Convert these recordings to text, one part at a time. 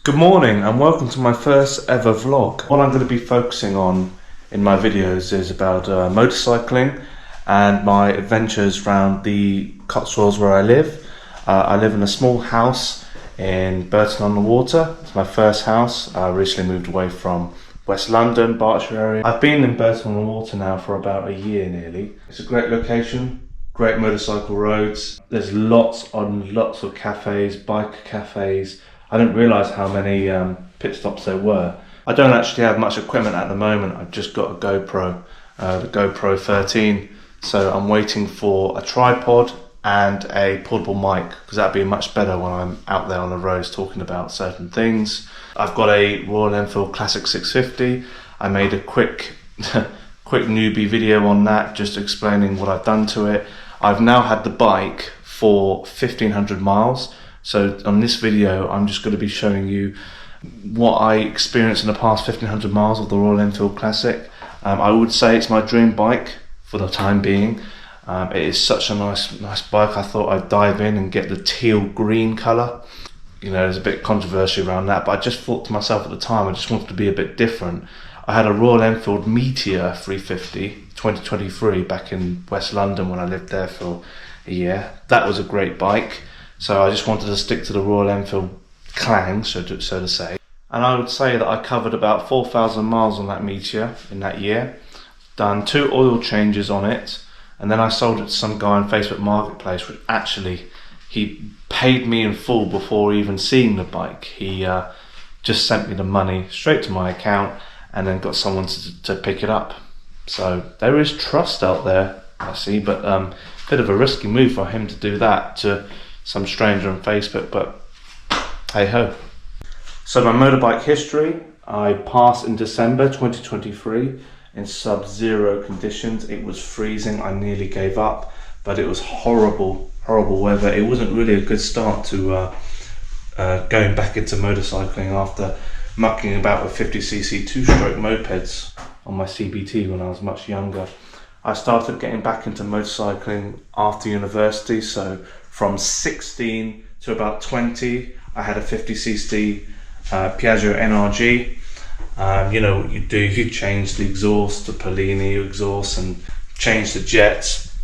Good morning and welcome to my first ever vlog. What I'm going to be focusing on in my videos is about motorcycling and my adventures around the Cotswolds where I live. I live in a small house in Bourton on the water. It's my first house. I recently moved away from West London, Berkshire area. I've been in Bourton on the water now for about a year nearly. It's a great location, great motorcycle roads. There's lots of cafes, bike cafes. I didn't realise how many pit stops there were. I don't actually have much equipment at the moment. I've just got a GoPro, the GoPro 13. So I'm waiting for a tripod and a portable mic because that'd be much better when I'm out there on the roads talking about certain things. I've got a Royal Enfield Classic 650. I made a quick newbie video on that, just explaining what I've done to it. I've now had the bike for 1,500 miles. So on this video, I'm just going to be showing you what I experienced in the past 1,500 miles of the Royal Enfield Classic. I would say it's my dream bike for the time being. It is such a nice bike. I thought I'd dive in and get the teal green colour. You know, there's a bit of controversy around that, but I just thought to myself at the time, I just wanted to be a bit different. I had a Royal Enfield Meteor 350 2023 back in West London when I lived there for a year. That was a great bike. So I just wanted to stick to the Royal Enfield clang, so to say. And I would say that I covered about 4,000 miles on that Meteor in that year. Done 2 oil changes on it. And then I sold it to some guy on Facebook Marketplace, which actually, he paid me in full before even seeing the bike. He just sent me the money straight to my account and then got someone to pick it up. So there is trust out there, I see, but bit of a risky move for him to do that to some stranger on Facebook, but hey ho. So my motorbike history, I passed in December 2023 in sub-zero conditions. It was freezing, I nearly gave up, but it was horrible weather. It wasn't really a good start to going back into motorcycling after mucking about with 50cc 2-stroke mopeds on my CBT when I was much younger. I started getting back into motorcycling after university, so from 16 to about 20, I had a 50cc Piaggio NRG. You know what you do, you change the exhaust to Polini exhaust and change the jets.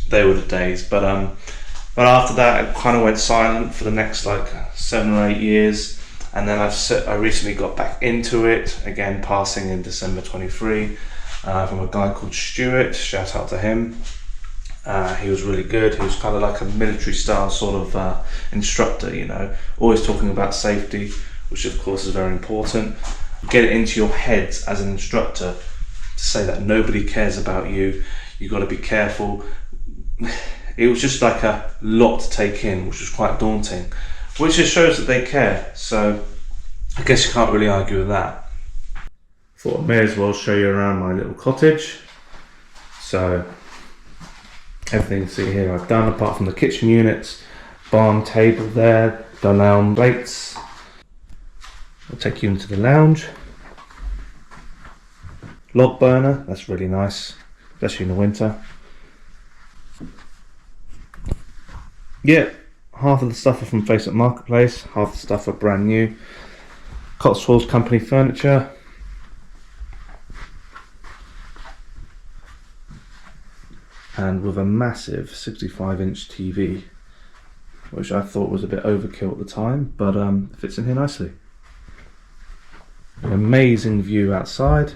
They were the days, but after that, it kind of went silent for the next like 7 or 8 years, and then I recently got back into it again, passing in December 23 from a guy called Stuart. Shout out to him. He was really good. He was kind of like a military style sort of instructor, you know, always talking about safety, which of course is very important. Get it into your heads as an instructor to say that nobody cares about you. You've got to be careful. It was just like a lot to take in, which was quite daunting, which just shows that they care. So I guess you can't really argue with that. Thought I may as well show you around my little cottage. So everything you see here I've done, apart from the kitchen units, barn table there, the lounge plates. I'll take you into the lounge. Log burner, that's really nice, especially in the winter. Yeah, half of the stuff are from Facebook Marketplace, half the stuff are brand new. Cotswolds company furniture. And with a massive 65-inch TV, which I thought was a bit overkill at the time, but it fits in here nicely. An amazing view outside.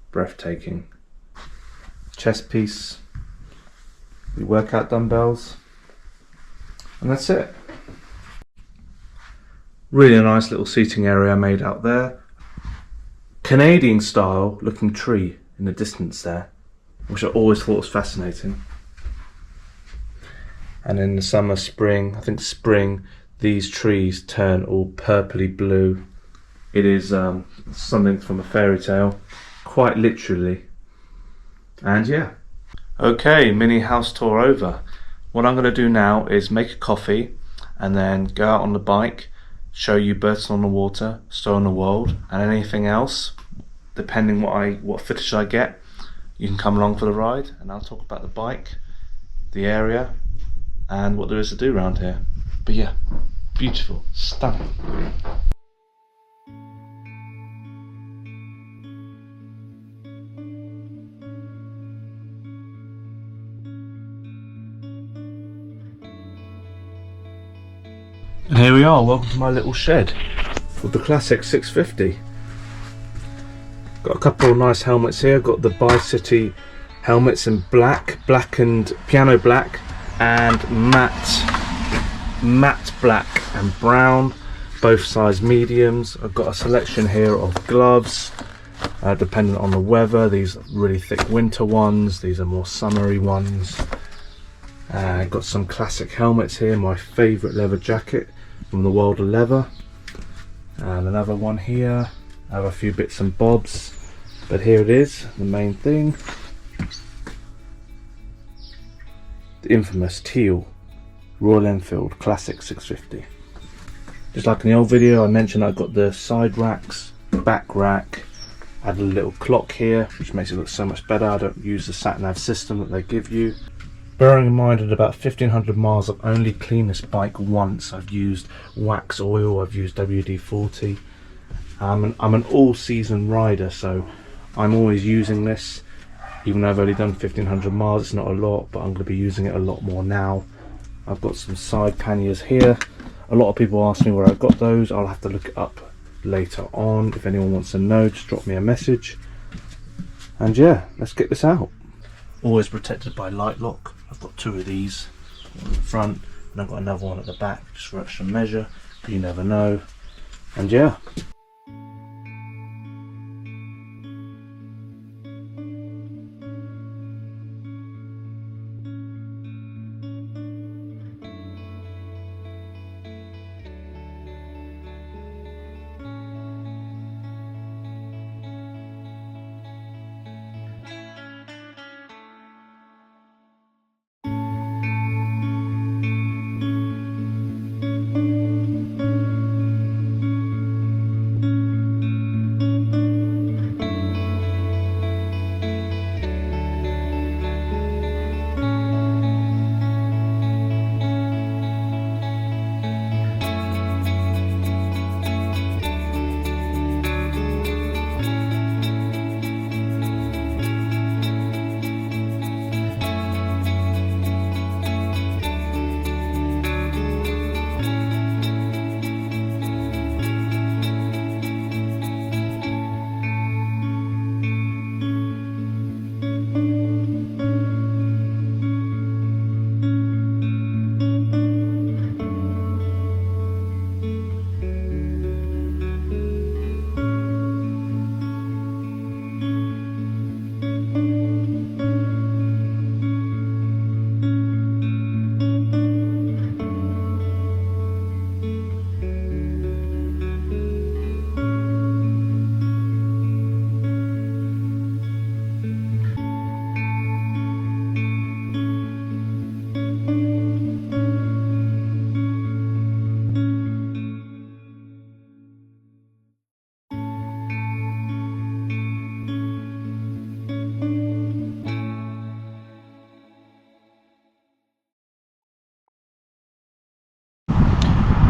Breathtaking. Chest piece, the workout dumbbells, and that's it. Really nice little seating area made out there. Canadian style looking tree in the distance there, which I always thought was fascinating. And in the summer, spring, I think spring, these trees turn all purpley blue. It is something from a fairy tale, quite literally. And yeah. Okay, mini house tour over. What I'm going to do now is make a coffee and then go out on the bike, show you Bourton on the water, Stow on the Wold, and anything else, depending what footage I get. You can come along for the ride and I'll talk about the bike, the area, and what there is to do around here. But yeah, beautiful, stunning. And here we are, welcome to my little shed with the classic 650. Got a couple of nice helmets here. Got the Bi-City helmets in black and piano black, and matte black and brown, both size mediums. I've got a selection here of gloves, dependent on the weather. These are really thick winter ones, these are more summery ones. Got some classic helmets here, my favourite leather jacket from the World of Leather, and another one here. I have a few bits and bobs, but here it is, the main thing. The infamous Teal Royal Enfield Classic 650. Just like in the old video, I mentioned I've got the side racks, back rack, add a little clock here, which makes it look so much better. I don't use the sat-nav system that they give you. Bearing in mind, at about 1500 miles, I've only cleaned this bike once. I've used wax oil, I've used WD-40. I'm an all-season rider, so I'm always using this. Even though I've only done 1500 miles, it's not a lot, but I'm going to be using it a lot more now. I've got some side panniers here. A lot of people ask me where I got those. I'll have to look it up later on. If anyone wants to know, just drop me a message. And yeah, let's get this out. Always protected by light lock. I've got two of these, one at the front, and I've got another one at the back, just for extra measure, but you never know. And yeah.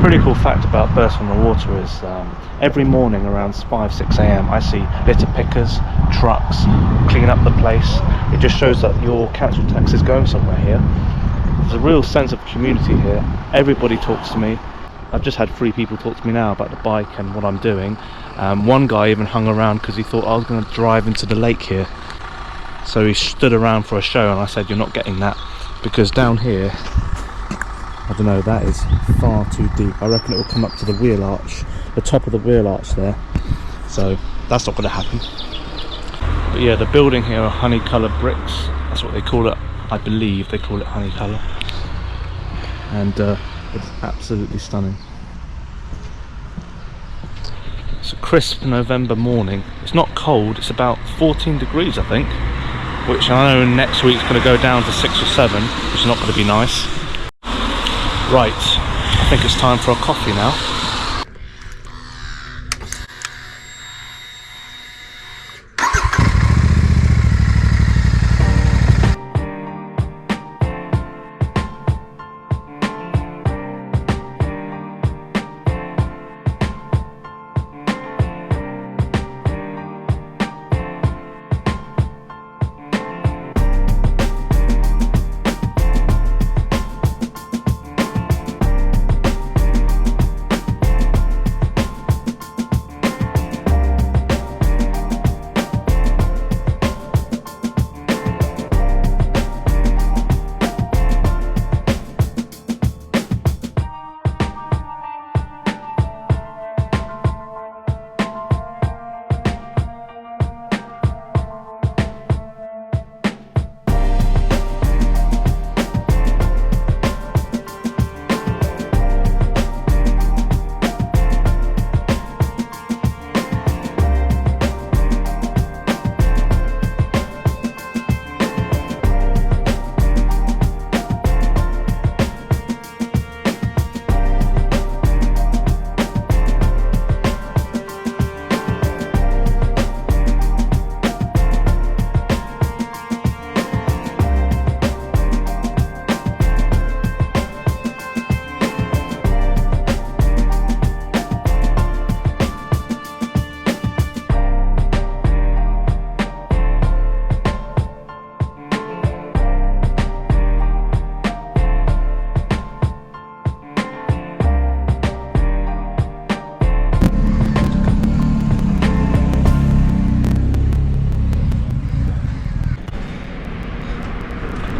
Pretty cool fact about Bourton on the Water is every morning around 5-6 a.m. I see litter pickers, trucks, clean up the place. It just shows that your council tax is going somewhere here. There's a real sense of community here. Everybody talks to me. I've just had 3 people talk to me now about the bike and what I'm doing. One guy even hung around because he thought I was going to drive into the lake here. So he stood around for a show, and I said, you're not getting that, because down here, I don't know, that is far too deep. I reckon it will come up to the wheel arch, the top of the wheel arch there. So that's not going to happen. But yeah, the building here are honey coloured bricks. That's what they call it. I believe they call it honey colour. And it's absolutely stunning. It's a crisp November morning. It's not cold, it's about 14 degrees I think. Which I know next week's going to go down to 6 or 7, which is not going to be nice. Right, I think it's time for a coffee now.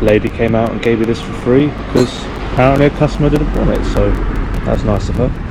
lady came out and gave me this for free because apparently a customer didn't want it, so that's nice of her.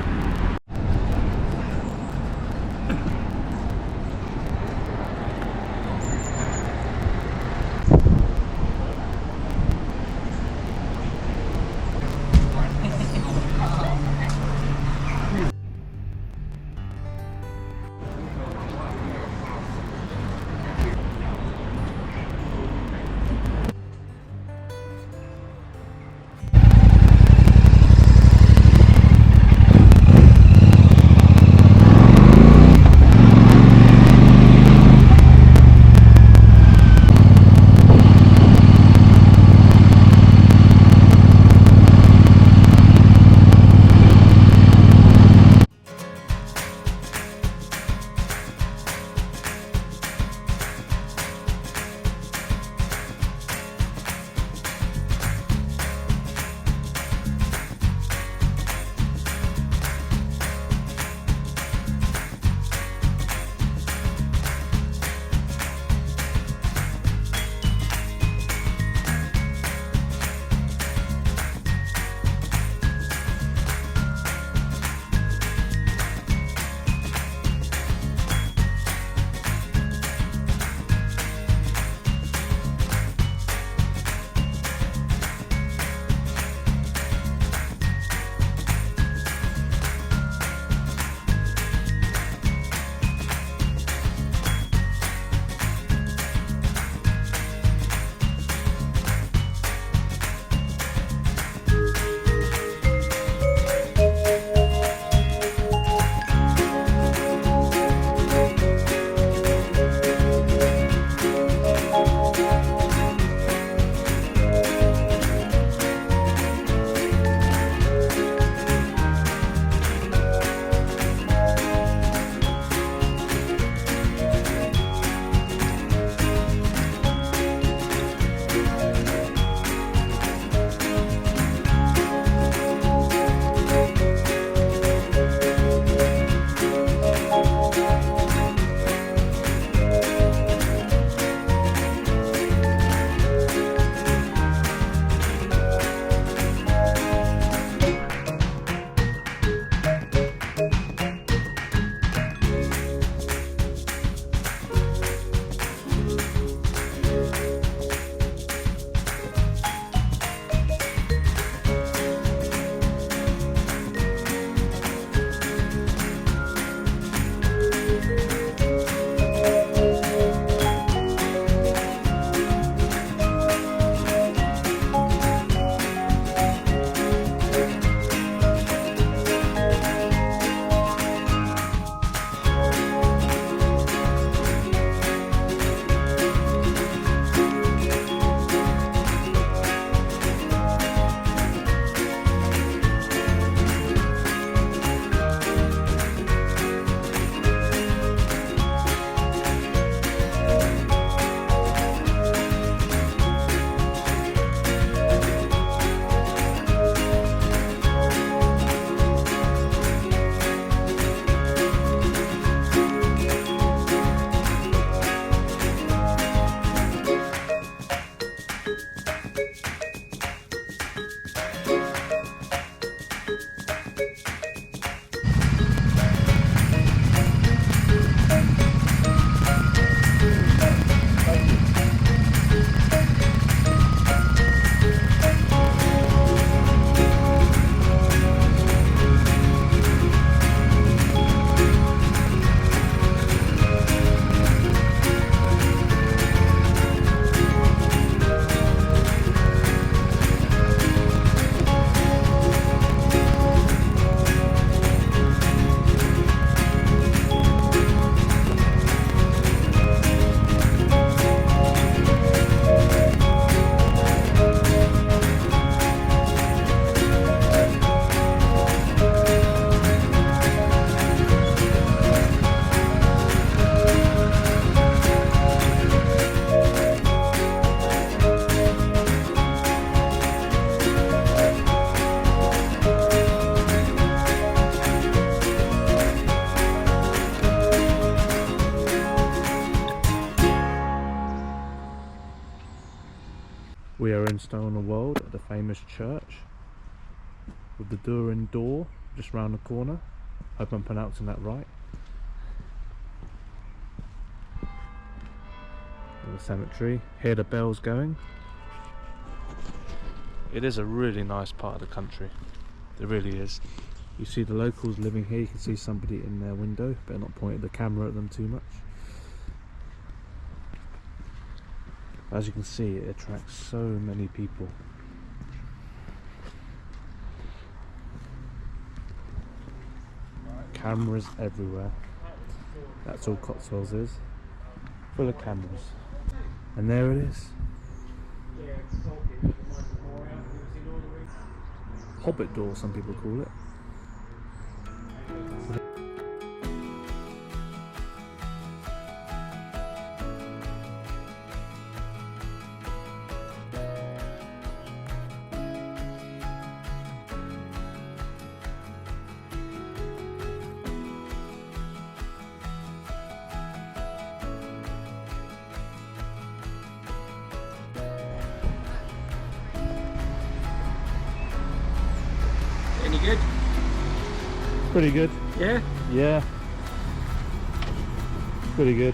in Stow on the Wold at the famous church with the Durin door just round the corner. Hope I'm pronouncing that right. The cemetery. Hear the bells going. It is a really nice part of the country. It really is. You see the locals living here. You can see somebody in their window. Better not point the camera at them too much. As you can see, it attracts so many people. Cameras everywhere. That's all Cotswolds is. Full of cameras. And there it is. Hobbit door, some people call it. Any good? Pretty good. Yeah? Yeah. Pretty good.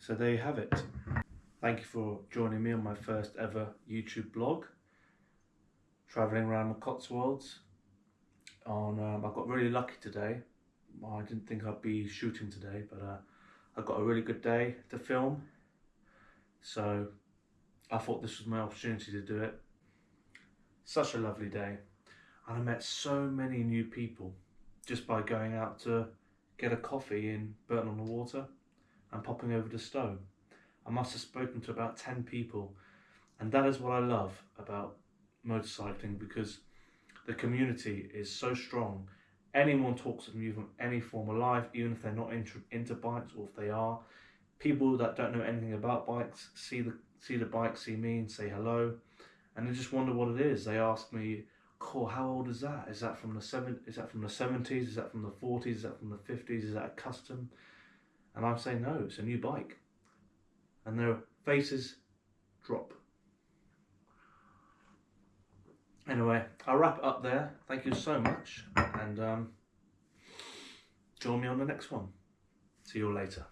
So there you have it. Thank you for joining me on my first ever YouTube blog, travelling around the Cotswolds. I got really lucky today. I didn't think I'd be shooting today, but I got a really good day to film. So I thought this was my opportunity to do it. Such a lovely day. And I met so many new people just by going out to get a coffee in Bourton on the Water and popping over to Stow. I must have spoken to about 10 people, and that is what I love about motorcycling, because the community is so strong. anyone talks of me from any form of life, even if they're not into bikes, or if they are. People that don't know anything about bikes see the bike, see me, and say hello, and they just wonder what it is. They ask me, "Cool, how old is that? Is that from the Is that from the 70s? Is that from the 40s? Is that from the 50s? Is that a custom?" And I'm saying, "No, it's a new bike." And their faces drop. Anyway, I'll wrap it up there. Thank you so much, and join me on the next one. See you all later.